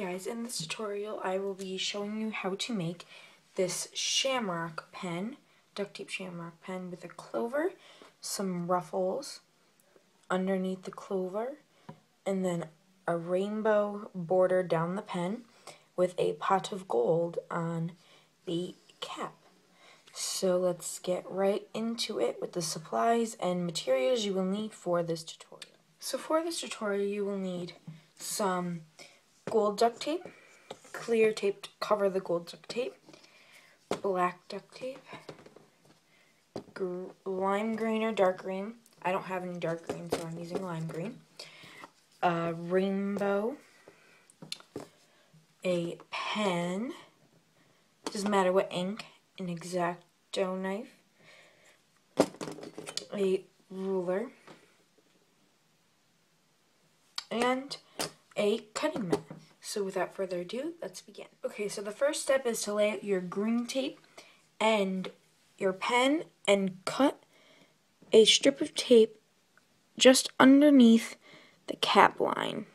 guys, in this tutorial I will be showing you how to make this shamrock pen, duct tape shamrock pen with a clover, some ruffles underneath the clover, and then a rainbow border down the pen with a pot of gold on the cap. So let's get right into it with the supplies and materials you will need for this tutorial. So for this tutorial you will need some gold duct tape, clear tape to cover the gold duct tape, black duct tape, lime green or dark green. I don't have any dark green, so I'm using lime green. A rainbow, a pen, doesn't matter what ink, an X-Acto knife, a ruler, and a cutting mat. So without further ado, let's begin. Okay, so the first step is to lay out your green tape and your pen and cut a strip of tape just underneath the cap line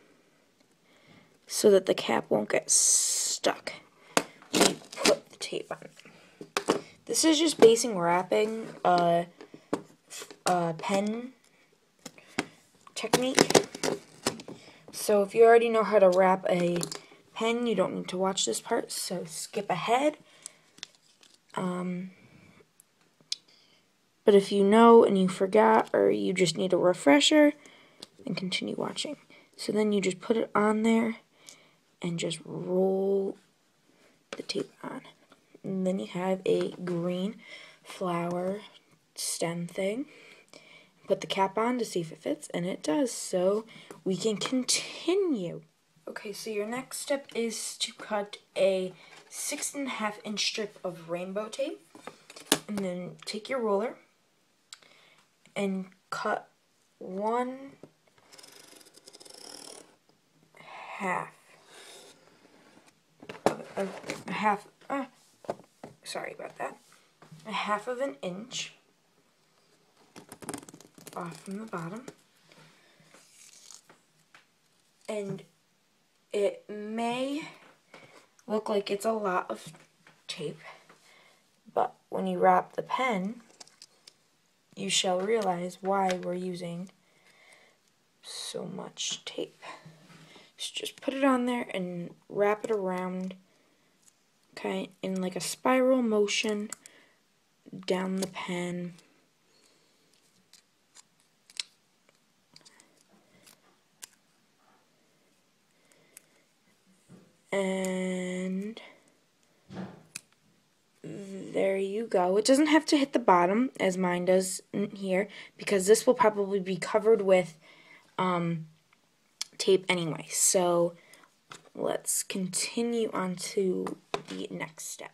so that the cap won't get stuck when you put the tape on. This is just basic wrapping pen technique. So if you already know how to wrap a pen, you don't need to watch this part, so skip ahead. But if you know and you forgot or you just need a refresher, then continue watching. So then you just put it on there and just roll the tape on. And then you have a green flower stem thing. Put the cap on to see if it fits, and it does, so we can continue. Okay, so your next step is to cut a 6.5 inch strip of rainbow tape, and then take your ruler and cut a half of an inch off from the bottom, and it may look like it's a lot of tape, but when you wrap the pen you shall realize why we're using so much tape. So just put it on there and wrap it around, okay, in like a spiral motion down the pen. And there you go. It doesn't have to hit the bottom as mine does here, because this will probably be covered with tape anyway. So let's continue on to the next step.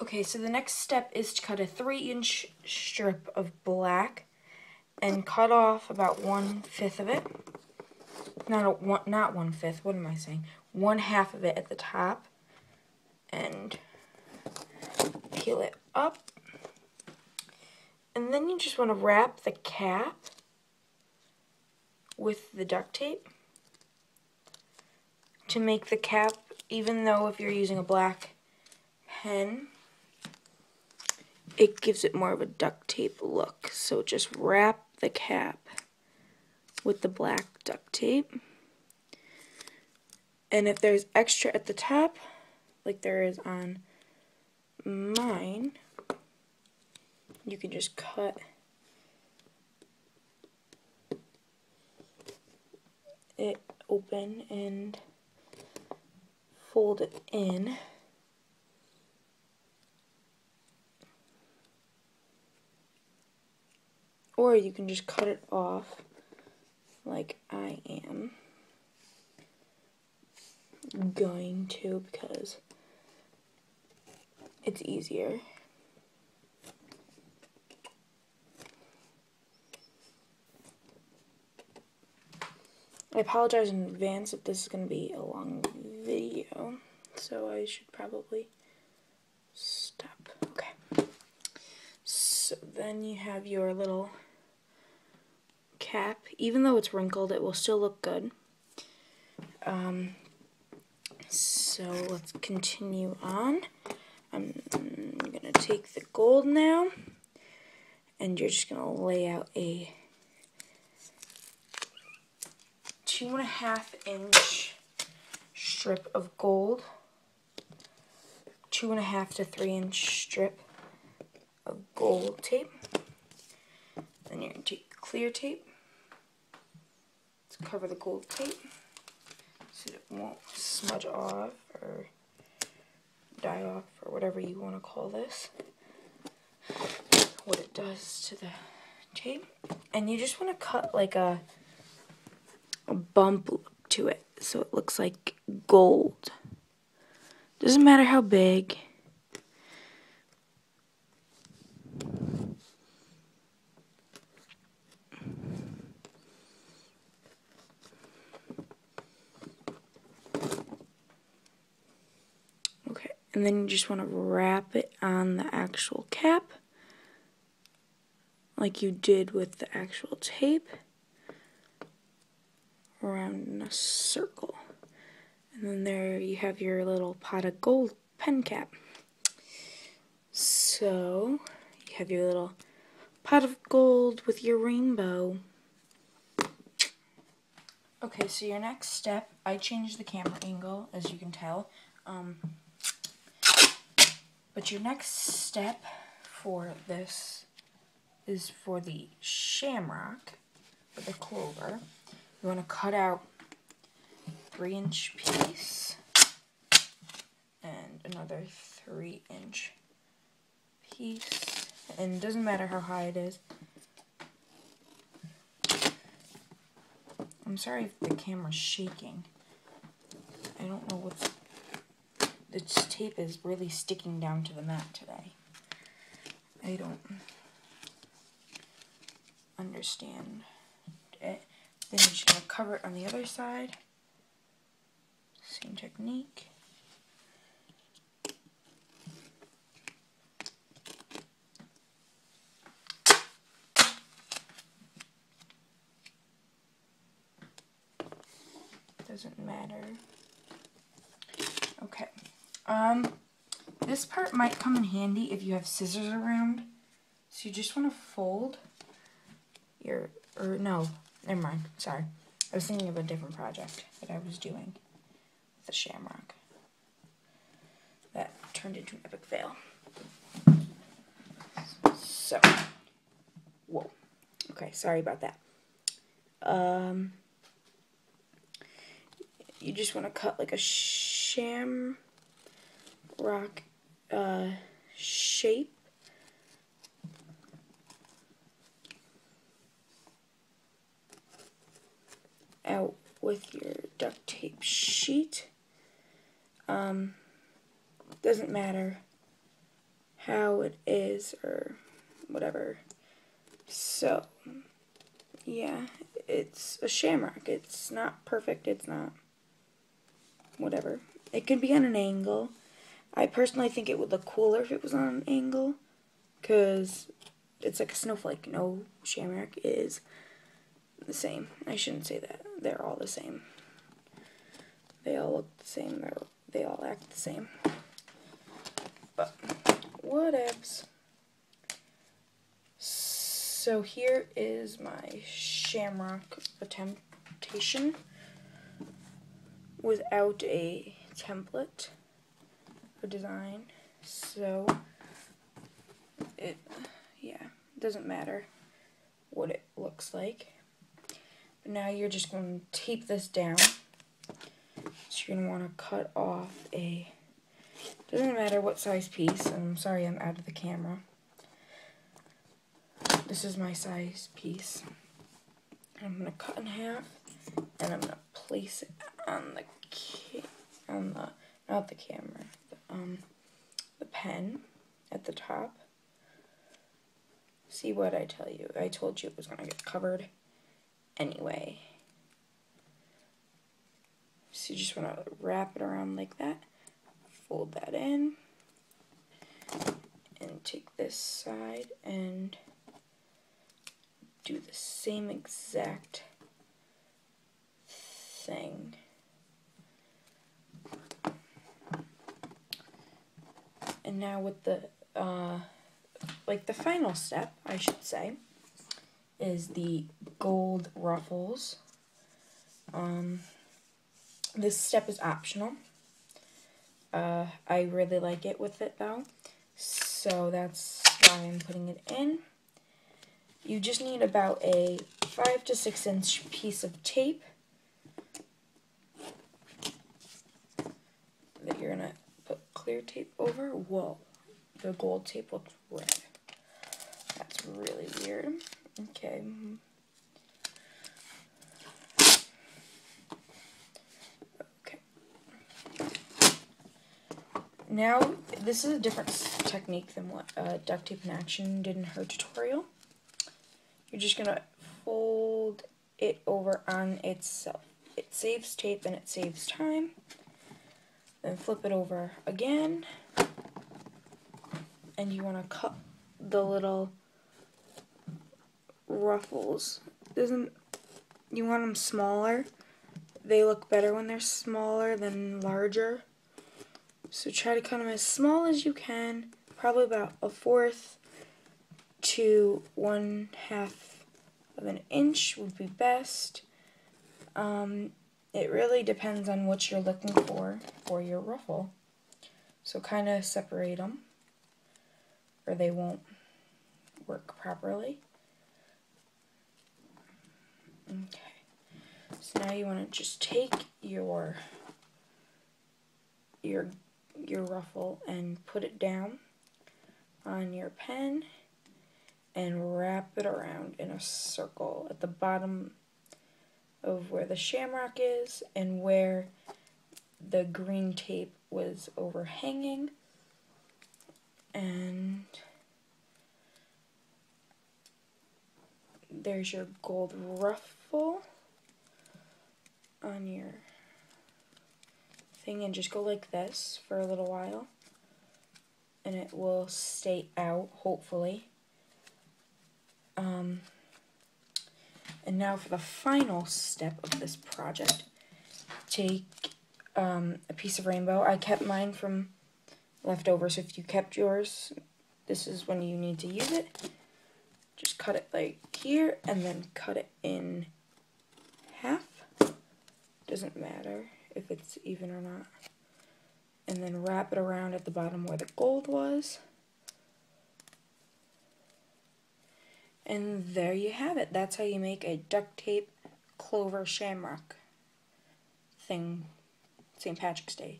Okay, so the next step is to cut a 3-inch strip of black and cut off about 1/5 of it. Not 1/5, what am I saying? 1/2 of it at the top, and peel it up. And then you just want to wrap the cap with the duct tape to make the cap, even though if you're using a black pen, it gives it more of a duct tape look. So just wrap the cap with the black duct tape. And if there's extra at the top, like there is on mine, you can just cut it open and fold it in. Or you can just cut it off like I am going to, because it's easier. I apologize in advance if this is going to be a long video, so I should probably stop. Okay. So then you have your little cap. Even though it's wrinkled, it will still look good. So let's continue on. I'm gonna take the gold now, and you're just gonna lay out a 2.5 inch strip of gold, 2.5 to 3 inch strip of gold tape. Then you're gonna take clear tape to cover the gold tape so it won't smudge off or die off or whatever you want to call this, what it does to the tape. And you just want to cut like a bump to it so it looks like gold. Doesn't matter how big. Okay, and then you just want to wrap it on the actual cap like you did with the actual tape, around in a circle. And then there you have your little pot of gold pen cap. So you have your little pot of gold with your rainbow. Okay, so your next step, I changed the camera angle, as you can tell. But your next step for this is for the shamrock, or the clover. You want to cut out 3-inch piece and another 3-inch piece, and it doesn't matter how high it is. I'm sorry if the camera's shaking. I don't know what's... This tape is really sticking down to the mat today. I don't understand it. Then you're just going to cover it on the other side. Same technique. Doesn't matter. Okay. This part might come in handy if you have scissors around. So you just want to fold your, or no, never mind, sorry. I was thinking of a different project that I was doing with the shamrock. That turned into an epic fail. So, whoa. Okay, sorry about that. You just want to cut like a shamrock shape. Out with your duct tape sheet. Doesn't matter how it is or whatever. So, yeah, it's a shamrock. It's not perfect. It's not whatever. It could be on an angle. I personally think it would look cooler if it was on an angle, because it's like a snowflake. No shamrock is the same. I shouldn't say that. They're all the same. They all look the same. They all act the same. But whatevs. So here is my shamrock attemptation without a template or design. So it, yeah, doesn't matter what it looks like. But now you're just going to tape this down. So you're going to want to cut off a, doesn't matter what size piece. I'm sorry I'm out of the camera. This is my size piece. I'm going to cut in half, and I'm going to place it on not the camera, the pen at the top. See what I tell you? I told you it was going to get covered anyway. So you just want to wrap it around like that, fold that in, and take this side and do the same exact thing. And now with the, the final step, I should say, is the gold ruffles. This step is optional. I really like it with it though, so that's why I'm putting it in. You just need about a 5 to 6 inch piece of tape that you're gonna put clear tape over. Whoa, the gold tape looks red. That's really weird. Okay. Now, this is a different technique than what Duct Tape in Action did in her tutorial. You're just going to fold it over on itself. It saves tape and it saves time. Then flip it over again. And you want to cut the little ruffles. You want them smaller. They look better when they're smaller than larger. So try to cut them as small as you can, probably about 1/4 to 1/2 of an inch would be best. It really depends on what you're looking for your ruffle. So kind of separate them, or they won't work properly. Okay, so now you want to just take your ruffle and put it down on your pen and wrap it around in a circle at the bottom of where the shamrock is and where the green tape was overhanging. And there's your gold ruffle on your thing, and just go like this for a little while and it will stay out, hopefully. And now for the final step of this project, take a piece of rainbow. I kept mine from leftover, so if you kept yours, this is when you need to use it. Just cut it like here and then cut it in half. Doesn't matter if it's even or not. And then wrap it around at the bottom where the gold was. And there you have it. That's how you make a duct tape Clover shamrock thing, St. Patrick's Day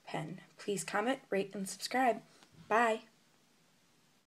pen. Please comment, rate, and subscribe. Bye.